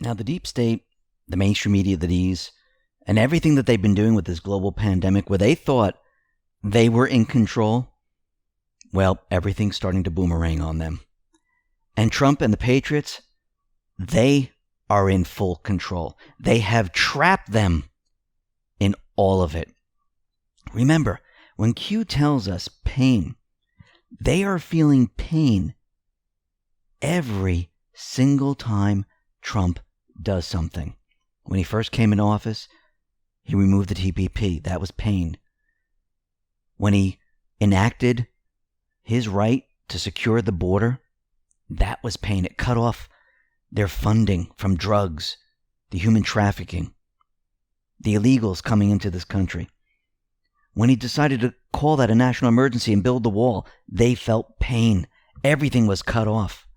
Now, the deep state, the mainstream media, the Ds, and everything that they've been doing with this global pandemic where they thought they were in control, well, everything's starting to boomerang on them. And Trump and the Patriots, they are in full control. They have trapped them in all of it. Remember, when Q tells us pain, they are feeling pain every single time Trump does something. When he first came in office, he removed the TPP. That was pain. When he enacted his right to secure the border, that was pain. It cut off their funding from drugs, the human trafficking, the illegals coming into this country. When he decided to call that a national emergency and build the wall, they felt pain. Everything was cut off.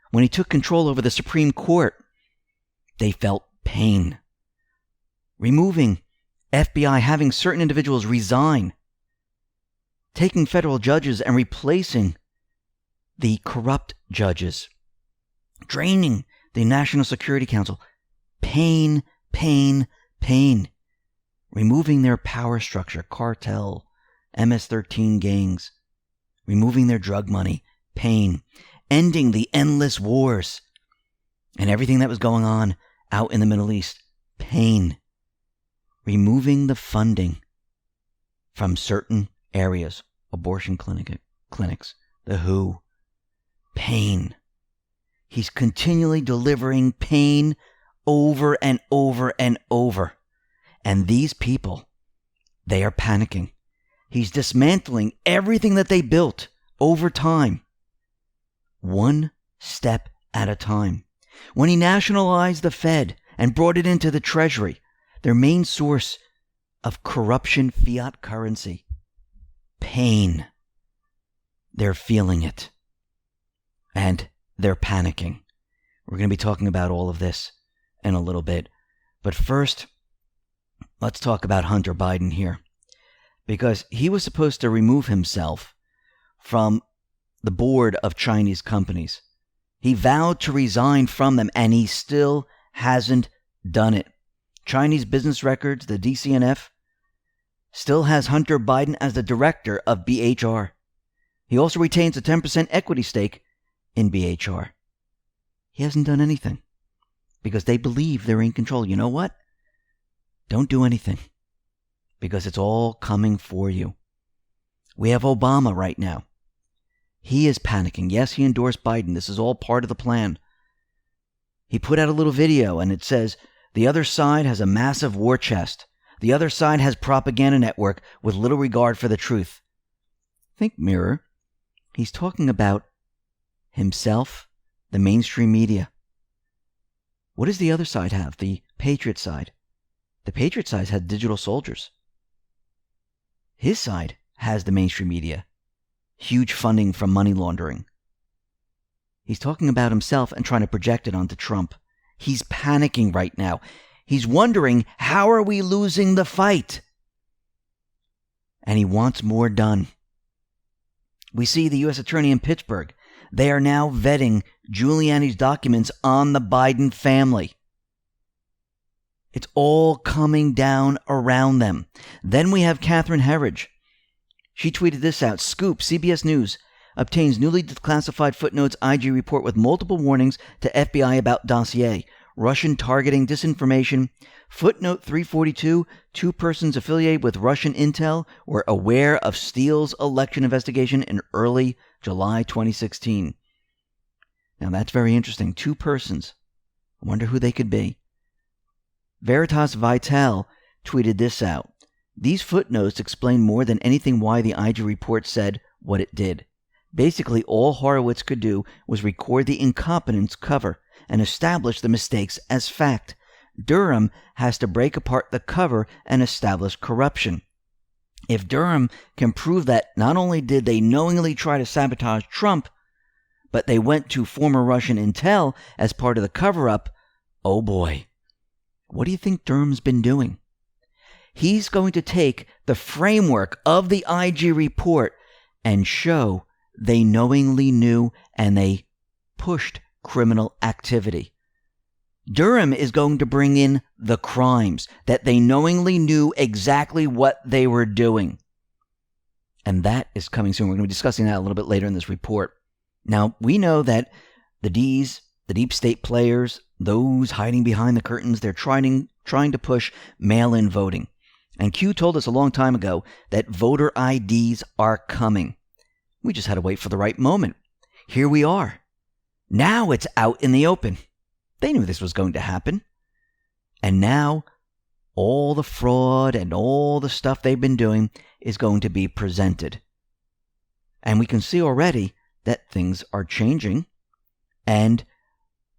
When he took control over the Supreme Court, they felt pain. Removing FBI, having certain individuals resign, taking federal judges and replacing the corrupt judges, draining the National Security Council. Pain, pain, pain. Removing their power structure, cartel, MS-13 gangs, removing their drug money, pain. Ending the endless wars and everything that was going on out in the Middle East, pain. Removing the funding from certain areas, abortion clinics, the WHO, pain. He's continually delivering pain over and over and over. And these people, they are panicking. He's dismantling everything that they built over time, one step at a time. When he nationalized the Fed and brought it into the Treasury, their main source of corruption, fiat currency, pain. They're feeling it. And they're panicking. We're going to be talking about all of this in a little bit. But first, let's talk about Hunter Biden here. Because he was supposed to remove himself from the board of Chinese companies. He vowed to resign from them, and he still hasn't done it. Chinese business records, the DCNF, still has Hunter Biden as the director of BHR. He also retains a 10% equity stake in BHR. He hasn't done anything because they believe they're in control. You know what? Don't do anything because it's all coming for you. We have Obama right now. He is panicking. Yes, he endorsed Biden. This is all part of the plan. He put out a little video and it says, the other side has a massive war chest. The other side has propaganda network with little regard for the truth. Think mirror. He's talking about himself, the mainstream media. What does the other side have? The Patriot side. The Patriot side has digital soldiers. His side has the mainstream media. Huge funding from money laundering. He's talking about himself and trying to project it onto Trump. He's panicking right now. He's wondering, how are we losing the fight? And he wants more done. We see the U.S. Attorney in Pittsburgh. They are now vetting Giuliani's documents on the Biden family. It's all coming down around them. Then we have Catherine Herridge. She tweeted this out. Scoop, CBS News, obtains newly declassified footnotes IG report with multiple warnings to FBI about dossier. Russian targeting disinformation. Footnote 342, 2 persons affiliated with Russian intel were aware of Steele's election investigation in early July 2016. Now that's very interesting. 2 persons. I wonder who they could be. Veritas Vital tweeted this out. These footnotes explain more than anything why the IG report said what it did. Basically, all Horowitz could do was record the incompetence cover and establish the mistakes as fact. Durham has to break apart the cover and establish corruption. If Durham can prove that not only did they knowingly try to sabotage Trump, but they went to former Russian intel as part of the cover-up, oh boy. What do you think Durham's been doing? He's going to take the framework of the IG report and show they knowingly knew and they pushed criminal activity. Durham is going to bring in the crimes that they knowingly knew exactly what they were doing. And that is coming soon. We're going to be discussing that a little bit later in this report. Now, we know that the D's, the deep state players, those hiding behind the curtains, they're trying to push mail-in voting. And Q told us a long time ago that voter IDs are coming. We just had to wait for the right moment. Here we are. Now it's out in the open. They knew this was going to happen. And now all the fraud and all the stuff they've been doing is going to be presented. And we can see already that things are changing. And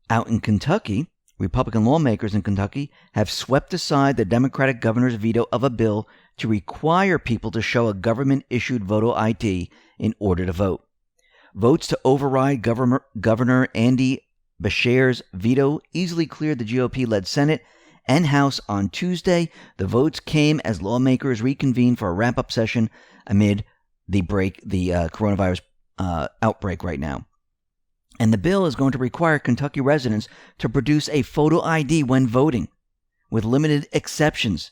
out in Kentucky, Republican lawmakers in Kentucky have swept aside the Democratic governor's veto of a bill to require people to show a government-issued voter ID in order to vote. Votes to override Governor Andy Beshear's veto easily cleared the GOP-led Senate and House on Tuesday. The votes came as lawmakers reconvened for a wrap-up session amid the coronavirus outbreak right now. And the bill is going to require Kentucky residents to produce a photo ID when voting, with limited exceptions.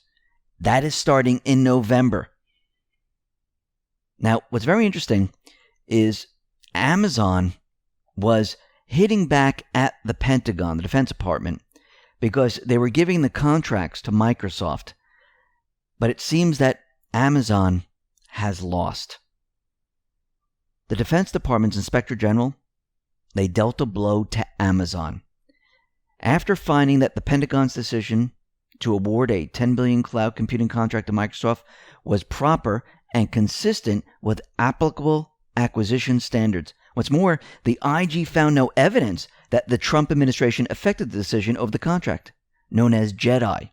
That is starting in November. Now, what's very interesting is Amazon was hitting back at the Pentagon, the Defense Department, because they were giving the contracts to Microsoft. But it seems that Amazon has lost. The Defense Department's Inspector General, they dealt a blow to Amazon. After finding that the Pentagon's decision to award a $10 billion cloud computing contract to Microsoft was proper and consistent with applicable acquisition standards. What's more, the IG found no evidence that the Trump administration affected the decision over the contract, known as JEDI.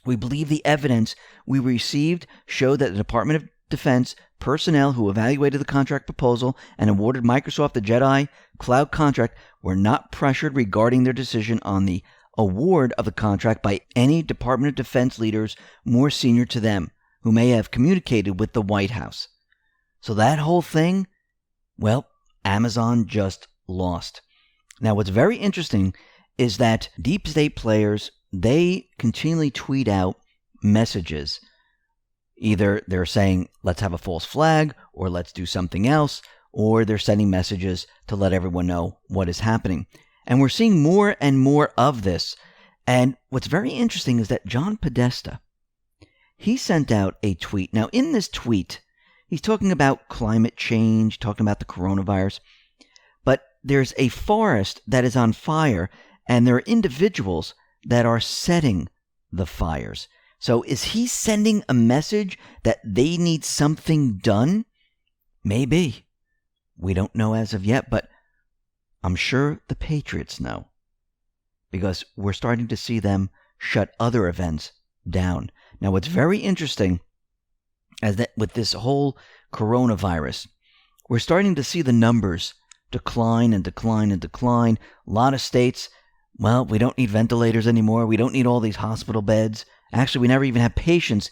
We believe the evidence we received showed that the Department of Defense personnel who evaluated the contract proposal and awarded Microsoft the JEDI cloud contract were not pressured regarding their decision on the award of the contract by any Department of Defense leaders more senior to them, who may have communicated with the White House. So that whole thing, well, Amazon just lost. Now, what's very interesting is that deep state players, they continually tweet out messages. Either they're saying, let's have a false flag, or let's do something else, or they're sending messages to let everyone know what is happening. And we're seeing more and more of this. And what's very interesting is that John Podesta, he sent out a tweet. Now, in this tweet, he's talking about climate change, talking about the coronavirus. But there's a forest that is on fire, and there are individuals that are setting the fires. So is he sending a message that they need something done? Maybe. We don't know as of yet, but I'm sure the Patriots know, because we're starting to see them shut other events down. Now, what's very interesting is that with this whole coronavirus, we're starting to see the numbers decline and decline and decline. A lot of states, well, we don't need ventilators anymore. We don't need all these hospital beds. Actually, we never even have patients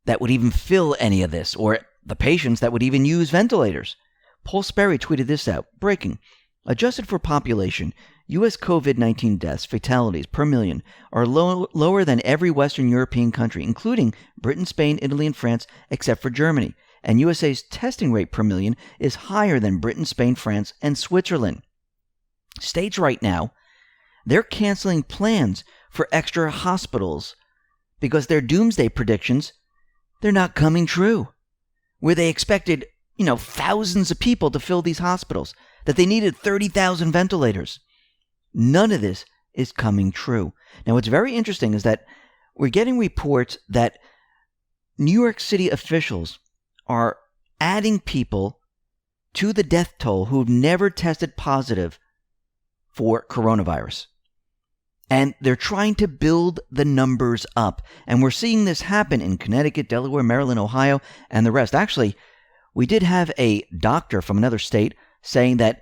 that would even fill any of this, or the patients that would even use ventilators. Paul Sperry tweeted this out. Breaking. Adjusted for population, U.S. COVID-19 deaths, fatalities per million, are lower than every Western European country, including Britain, Spain, Italy, and France, except for Germany. And USA's testing rate per million is higher than Britain, Spain, France, and Switzerland. States right now, they're canceling plans for extra hospitals because their doomsday predictions, they're not coming true. Where they expected, thousands of people to fill these hospitals, that they needed 30,000 ventilators. None of this is coming true. Now, what's very interesting is that we're getting reports that New York City officials are adding people to the death toll who've never tested positive for coronavirus. And they're trying to build the numbers up. And we're seeing this happen in Connecticut, Delaware, Maryland, Ohio, and the rest. Actually, we did have a doctor from another state saying that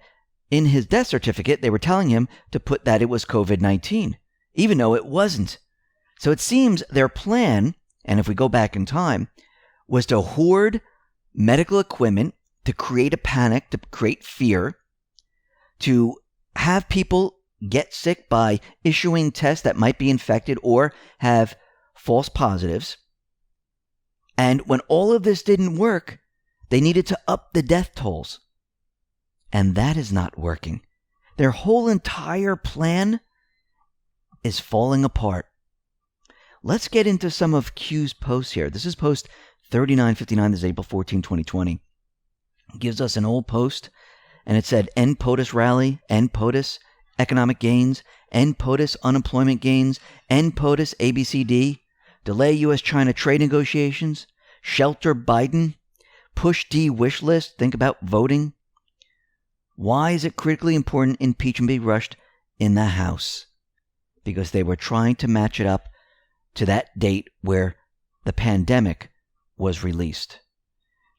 in his death certificate, they were telling him to put that it was COVID-19, even though it wasn't. So it seems their plan, and if we go back in time, was to hoard medical equipment, to create a panic, to create fear, to have people get sick by issuing tests that might be infected or have false positives. And when all of this didn't work, they needed to up the death tolls. And that is not working. Their whole entire plan is falling apart. Let's get into some of Q's posts here. This is post 3959. This is April 14, 2020. It gives us an old post, and it said, end POTUS rally, end POTUS economic gains, end POTUS unemployment gains, end POTUS ABCD, delay U.S.-China trade negotiations, shelter Biden, push D wish list, think about voting. Why is it critically important impeachment be rushed in the House? Because they were trying to match it up to that date where the pandemic was released.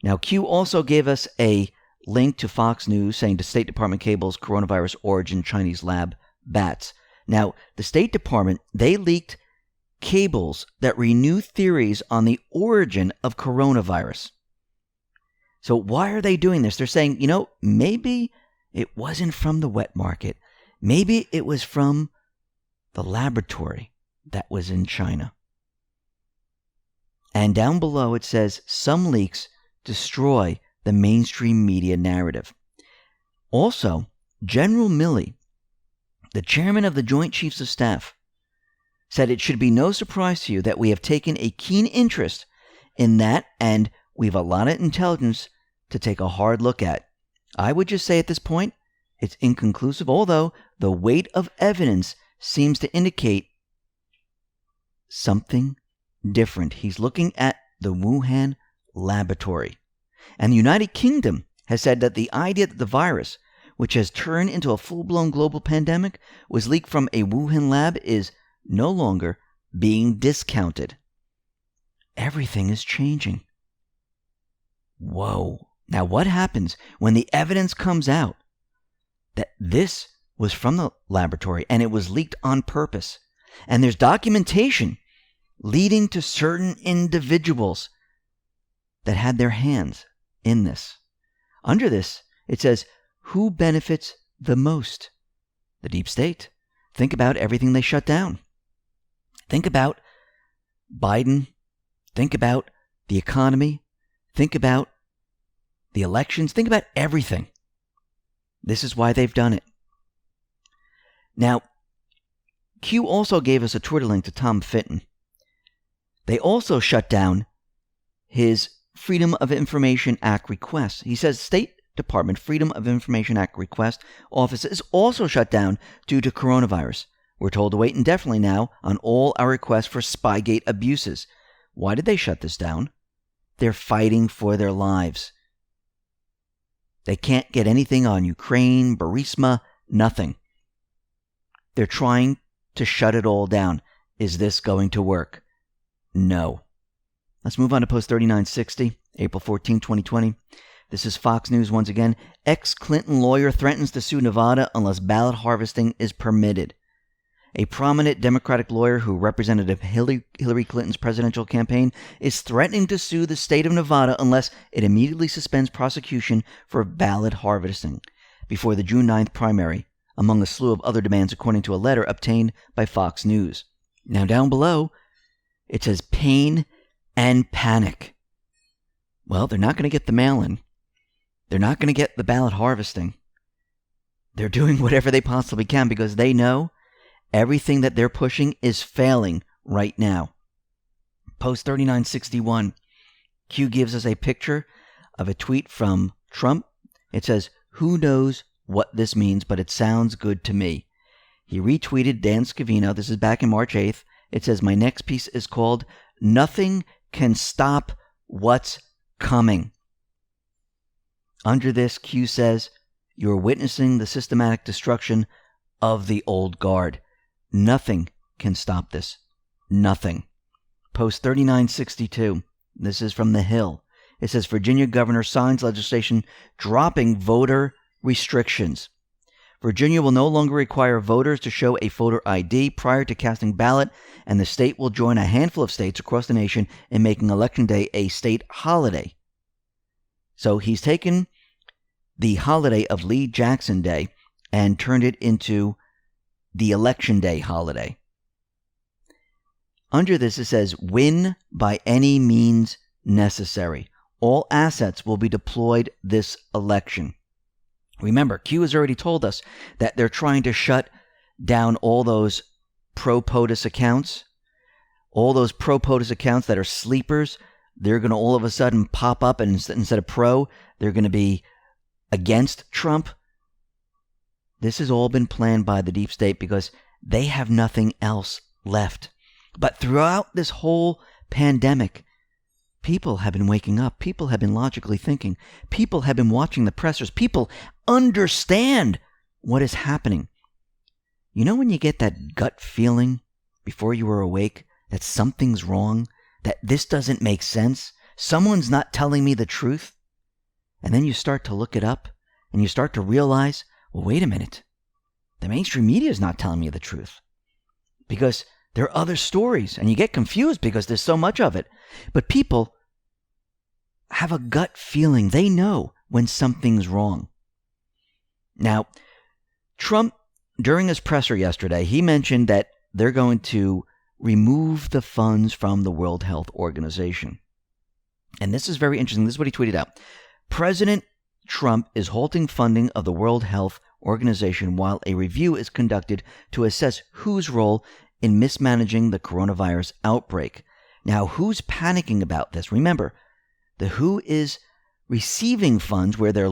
Now, Q also gave us a link to Fox News saying the State Department cables coronavirus origin Chinese lab bats. Now, the State Department, they leaked cables that renew theories on the origin of coronavirus. So why are they doing this? They're saying, maybe it wasn't from the wet market. Maybe it was from the laboratory that was in China. And down below it says, some leaks destroy the mainstream media narrative. Also, General Milley, the chairman of the Joint Chiefs of Staff, said it should be no surprise to you that we have taken a keen interest in that and we have a lot of intelligence to take a hard look at. I would just say at this point, it's inconclusive, although the weight of evidence seems to indicate something different. He's looking at the Wuhan laboratory. And the United Kingdom has said that the idea that the virus, which has turned into a full-blown global pandemic, was leaked from a Wuhan lab is no longer being discounted. Everything is changing. Whoa. Now, what happens when the evidence comes out that this was from the laboratory and it was leaked on purpose? And there's documentation leading to certain individuals that had their hands in this. Under this, it says, who benefits the most? The deep state. Think about everything they shut down. Think about Biden. Think about the economy. Think about the elections. Think about everything. This is why they've done it. Now, Q also gave us a Twitter link to Tom Fitton. They also shut down his Freedom of Information Act request. He says State Department Freedom of Information Act request office is also shut down due to coronavirus. We're told to wait indefinitely now on all our requests for Spygate abuses. Why did they shut this down? They're fighting for their lives. They can't get anything on Ukraine, Burisma, nothing. They're trying to shut it all down. Is this going to work? No. Let's move on to post 3960, April 14, 2020. This is Fox News once again. Ex-Clinton lawyer threatens to sue Nevada unless ballot harvesting is permitted. A prominent Democratic lawyer who represented Hillary Clinton's presidential campaign is threatening to sue the state of Nevada unless it immediately suspends prosecution for ballot harvesting before the June 9th primary, among a slew of other demands according to a letter obtained by Fox News. Now down below, it says pain and panic. Well, they're not going to get the mail-in. They're not going to get the ballot harvesting. They're doing whatever they possibly can because they know everything that they're pushing is failing right now. Post 3961. Q gives us a picture of a tweet from Trump. It says, who knows what this means, but it sounds good to me. He retweeted Dan Scavino. This is back in March 8th. It says, my next piece is called Nothing Can Stop What's Coming. Under this, Q says, you're witnessing the systematic destruction of the old guard. Nothing can stop this. Nothing. Post 3962. This is from The Hill. It says, Virginia governor signs legislation dropping voter restrictions. Virginia will no longer require voters to show a voter ID prior to casting ballot, and the state will join a handful of states across the nation in making Election Day a state holiday. So he's taken the holiday of Lee Jackson Day and turned it into the Election Day holiday. Under this, it says, win by any means necessary. All assets will be deployed this election. Remember, Q has already told us that they're trying to shut down all those pro-POTUS accounts. All those pro-POTUS accounts that are sleepers, they're going to all of a sudden pop up, and instead of pro, they're going to be against Trump. This has all been planned by the deep state because they have nothing else left. But throughout this whole pandemic, people have been waking up. People have been logically thinking. People have been watching the pressers. People understand what is happening. You know when you get that gut feeling before you were awake that something's wrong, that this doesn't make sense, someone's not telling me the truth? And then you start to look it up and you start to realize, well, wait a minute. The mainstream media is not telling me the truth because there are other stories, and you get confused because there's so much of it. But people have a gut feeling. They know when something's wrong. Now, Trump, during his presser yesterday, he mentioned that they're going to remove the funds from the World Health Organization. And this is very interesting. This is what he tweeted out. President Trump is halting funding of the World Health Organization while a review is conducted to assess whose role in mismanaging the coronavirus outbreak. Now, who's panicking about this? Remember, the WHO is receiving funds where they're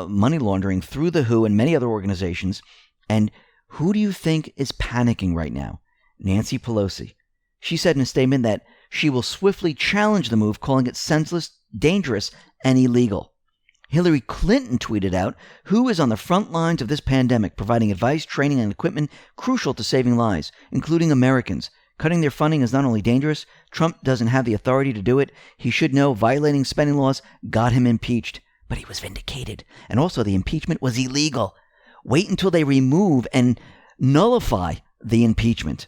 money laundering through the WHO and many other organizations. And who do you think is panicking right now? Nancy Pelosi. She said in a statement that she will swiftly challenge the move, calling it senseless, dangerous, and illegal. Hillary Clinton tweeted out, WHO is on the front lines of this pandemic, providing advice, training, and equipment crucial to saving lives, including Americans. Cutting their funding is not only dangerous, Trump doesn't have the authority to do it. He should know violating spending laws got him impeached. But he was vindicated. And also the impeachment was illegal. Wait until they remove and nullify the impeachment.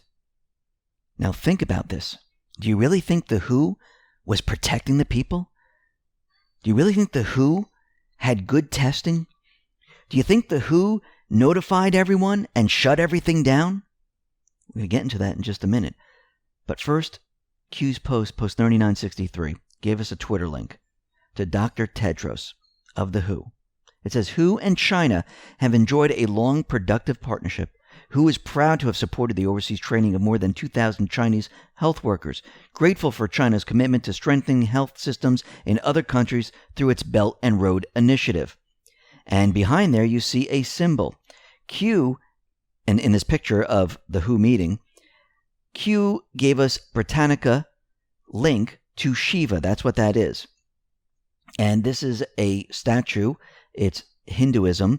Now think about this. Do you really think the WHO was protecting the people? Do you really think the WHO had good testing? Do you think the WHO notified everyone and shut everything down? We're going to get into that in just a minute. But first, Q's post 3963, gave us a Twitter link to Dr. Tedros of the WHO. It says, WHO and China have enjoyed a long, productive partnership. WHO is proud to have supported the overseas training of more than 2,000 Chinese health workers, grateful for China's commitment to strengthening health systems in other countries through its Belt and Road Initiative. And behind there, you see a symbol. Q, and in this picture of the WHO meeting, Q gave us Britannica link to Shiva. That's what that is. And this is a statue. It's Hinduism.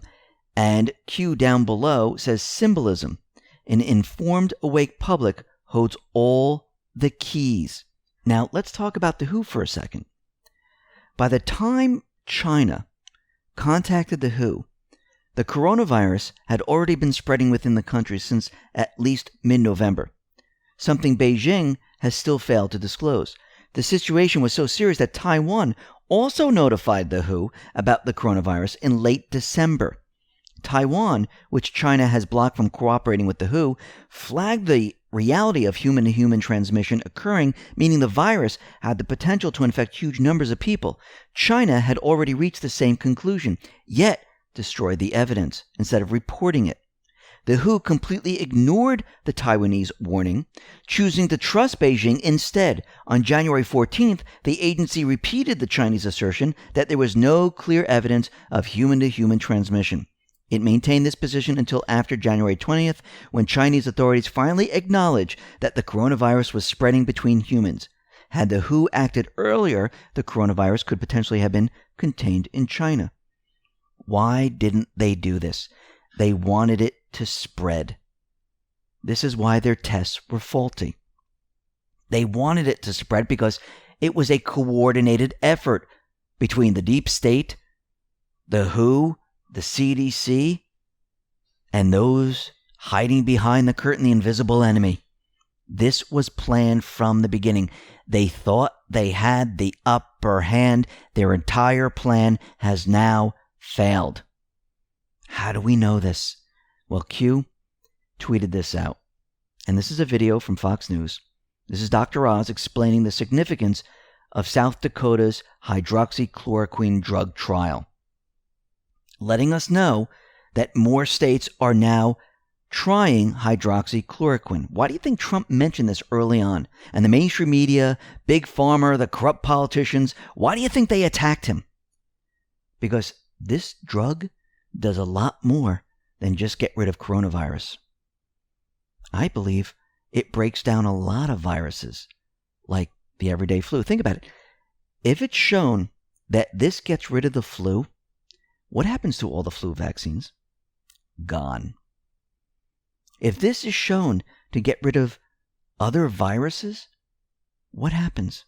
And Q down below says symbolism. An informed, awake public holds all the keys. Now, let's talk about the WHO for a second. By the time China contacted the WHO, the coronavirus had already been spreading within the country since at least mid-November, something Beijing has still failed to disclose. The situation was so serious that Taiwan also notified the WHO about the coronavirus in late December. Taiwan, which China has blocked from cooperating with the WHO, flagged the reality of human-to-human transmission occurring, meaning the virus had the potential to infect huge numbers of people. China had already reached the same conclusion, yet destroyed the evidence instead of reporting it. The WHO completely ignored the Taiwanese warning, choosing to trust Beijing instead. On January 14th, the agency repeated the Chinese assertion that there was no clear evidence of human-to-human transmission. It maintained this position until after January 20th, when Chinese authorities finally acknowledged that the coronavirus was spreading between humans. Had the WHO acted earlier, the coronavirus could potentially have been contained in China. Why didn't they do this? They wanted it to spread. This is why their tests were faulty. They wanted it to spread because it was a coordinated effort between the deep state, the WHO, the CDC, and those hiding behind the curtain, the invisible enemy. This was planned from the beginning. They thought they had the upper hand. Their entire plan has now failed. How do we know this? Well, Q, tweeted this out. And this is a video from Fox News. This is Dr. Oz explaining the significance of South Dakota's hydroxychloroquine drug trial, letting us know that more states are now trying hydroxychloroquine. Why do you think Trump mentioned this early on? And the mainstream media, Big Pharma, the corrupt politicians, why do you think they attacked him? Because this drug does a lot more than just get rid of coronavirus. I believe it breaks down a lot of viruses, like the everyday flu. Think about it. If it's shown that this gets rid of the flu, what happens to all the flu vaccines? Gone. If this is shown to get rid of other viruses, what happens?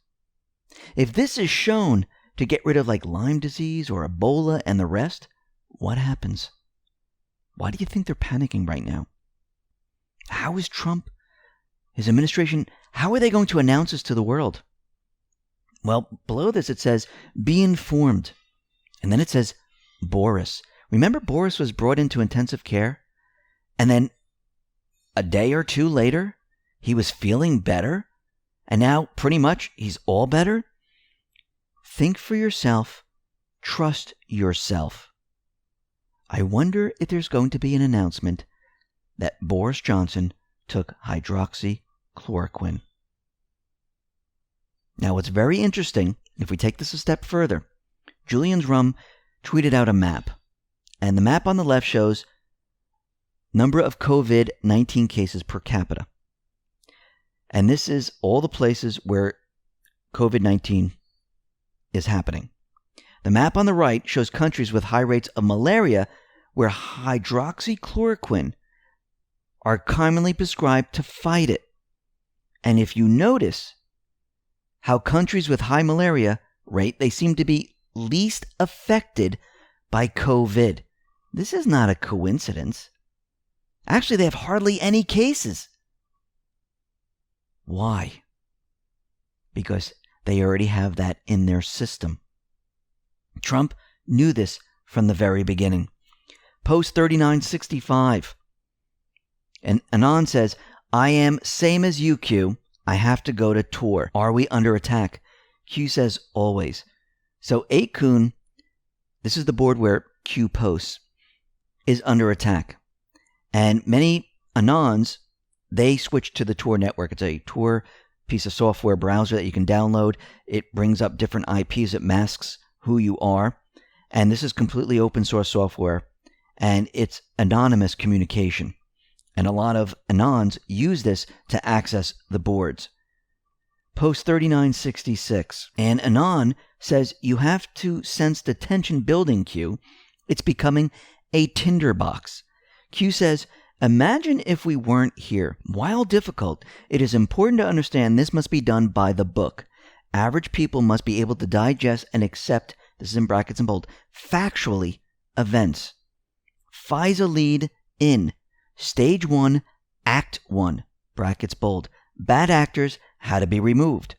If this is shown to get rid of like Lyme disease or Ebola and the rest, what happens? Why do you think they're panicking right now? How is Trump, his administration, how are they going to announce this to the world? Well, below this it says, be informed. And then it says, Boris. Remember Boris was brought into intensive care? And then a day or two later, he was feeling better? And now, pretty much, he's all better? Think for yourself. Trust yourself. I wonder if there's going to be an announcement that Boris Johnson took hydroxychloroquine. Now, what's very interesting, if we take this a step further, Julian's Rum tweeted out a map. And the map on the left shows number of COVID-19 cases per capita. And this is all the places where COVID-19 is happening. The map on the right shows countries with high rates of malaria where hydroxychloroquine are commonly prescribed to fight it. And if you notice how countries with high malaria rate, they seem to be least affected by COVID. This is not a coincidence. Actually, they have hardly any cases. Why? Because they already have that in their system. Trump knew this from the very beginning. Post 3965. And Anon says, I am same as you, Q. I have to go to tour. Are we under attack? Q says, always. So Akun, this is the board where Q posts, is under attack. And many Anons, they switch to the Tor network. It's a Tor piece of software browser that you can download. It brings up different IPs. It masks who you are. And this is completely open source software. And it's anonymous communication. And a lot of Anons use this to access the boards. Post 3966. And Anon says you have to sense the tension building, Q. It's becoming a tinderbox. Q says, imagine if we weren't here. While difficult, it is important to understand this must be done by the book. Average people must be able to digest and accept, this is in brackets and bold, factually, events. FISA lead in. Stage 1, Act 1, brackets bold. Bad actors had to be removed.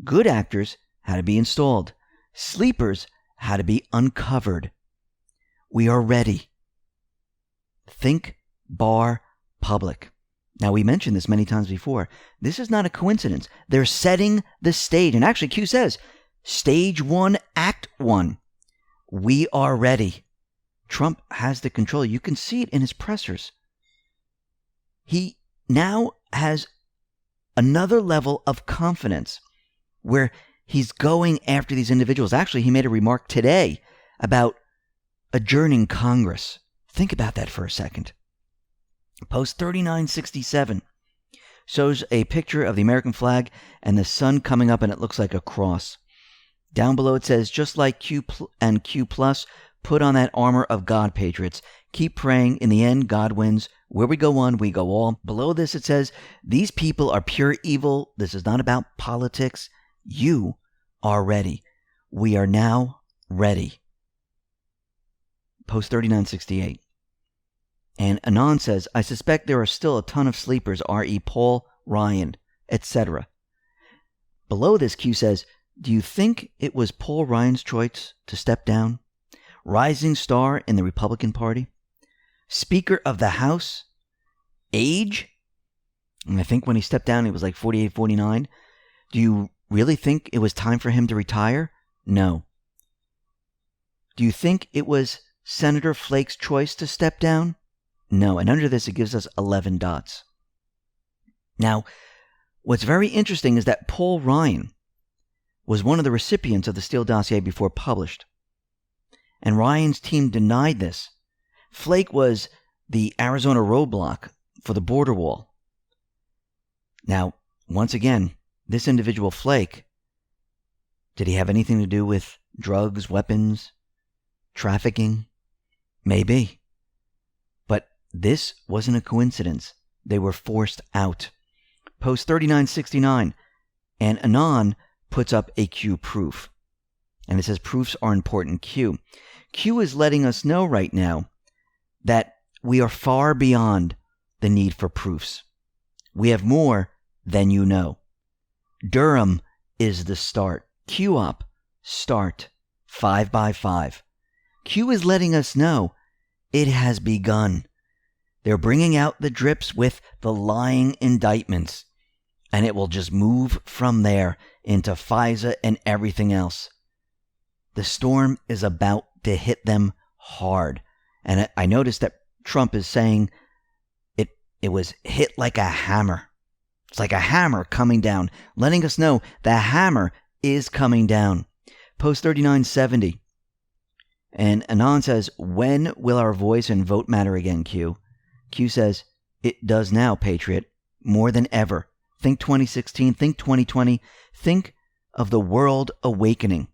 Good actors had to be installed. Sleepers had to be uncovered. We are ready. Think bar public. Now, we mentioned this many times before. This is not a coincidence. They're setting the stage. And actually, Q says, Stage 1, Act 1. We are ready. Trump has the control. You can see it in his pressers. He now has another level of confidence where he's going after these individuals. Actually, he made a remark today about adjourning Congress. Think about that for a second. Post 3967 shows a picture of the American flag and the sun coming up, and it looks like a cross. Down below it says, just like Q and Q+, put on that armor of God, patriots. Keep praying. In the end, God wins. Where we go one, we go all. Below this, it says, these people are pure evil. This is not about politics. You are ready. We are now ready. Post 3968. And Anon says, I suspect there are still a ton of sleepers, R.E. Paul, Ryan, etc. Below this, Q says, do you think it was Paul Ryan's choice to step down? Rising star in the Republican Party? Speaker of the House? age. And I think when he stepped down, he was like 48, 49. Do you really think it was time for him to retire? No. Do you think it was Senator Flake's choice to step down? No. And under this, it gives us 11 dots. Now, what's very interesting is that Paul Ryan was one of the recipients of the Steele dossier before published. And Ryan's team denied this. Flake was the Arizona roadblock for the border wall. Now, once again, this individual Flake, did he have anything to do with drugs, weapons, trafficking? Maybe. But this wasn't a coincidence. They were forced out. Post 3969, and Anon puts up a Q proof. And it says proofs are important. Q is letting us know right now that we are far beyond the need for proofs. We have more than you know. Durham is the start. Q up, start, 5 by 5. Q is letting us know it has begun. They're bringing out the drips with the lying indictments, and it will just move from there into FISA and everything else. The storm is about to hit them hard. And I noticed that Trump is saying it was hit like a hammer. It's like a hammer coming down, letting us know the hammer is coming down. Post 3970. And Anon says, when will our voice and vote matter again, Q? Q says, it does now, Patriot, more than ever. Think 2016, think 2020, think of the world awakening.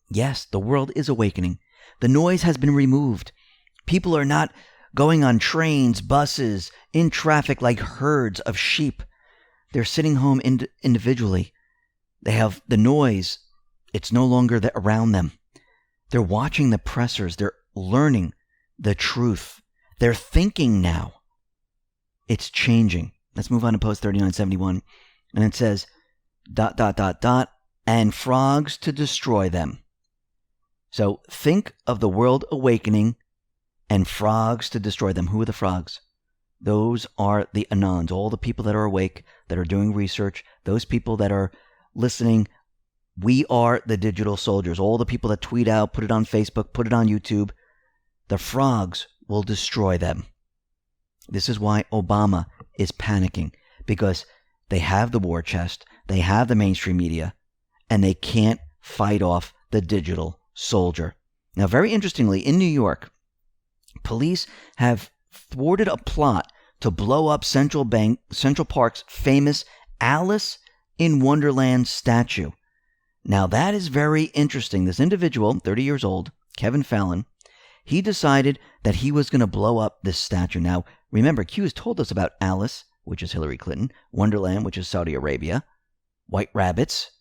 Yes, the world is awakening. The noise has been removed. People are not going on trains, buses, in traffic like herds of sheep. They're sitting home individually. They have the noise. It's no longer around them. They're watching the pressers. They're learning the truth. They're thinking now. It's changing. Let's move on to post 3971. And it says, ... and frogs to destroy them. So think of the world awakening and frogs to destroy them. Who are the frogs? Those are the Anons, all the people that are awake, that are doing research, those people that are listening. We are the digital soldiers, all the people that tweet out, put it on Facebook, put it on YouTube. The frogs will destroy them. This is why Obama is panicking, because they have the war chest, they have the mainstream media, and they can't fight off the digital soldier. Now, very interestingly, in New York, police have thwarted a plot to blow up Central Park's famous Alice in Wonderland statue. Now, that is very interesting. This individual, 30 years old, Kevin Fallon, he decided that he was going to blow up this statue. Now, remember, Q has told us about Alice, which is Hillary Clinton, Wonderland, which is Saudi Arabia, White Rabbits,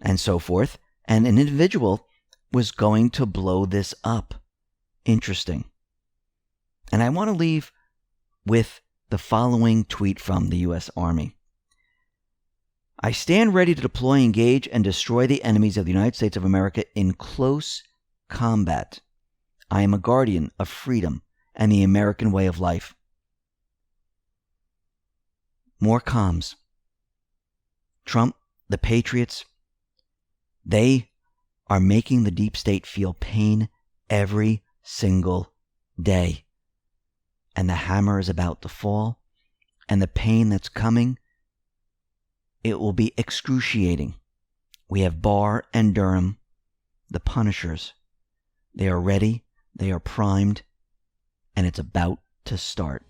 and so forth. And an individual was going to blow this up. Interesting. And I want to leave with the following tweet from the U.S. Army. I stand ready to deploy, engage, and destroy the enemies of the United States of America in close combat. I am a guardian of freedom and the American way of life. More comms. Trump, the Patriots, they are making the deep state feel pain every single day. And the hammer is about to fall, and the pain that's coming, it will be excruciating. We have Barr and Durham, the Punishers. They are ready, they are primed, and it's about to start.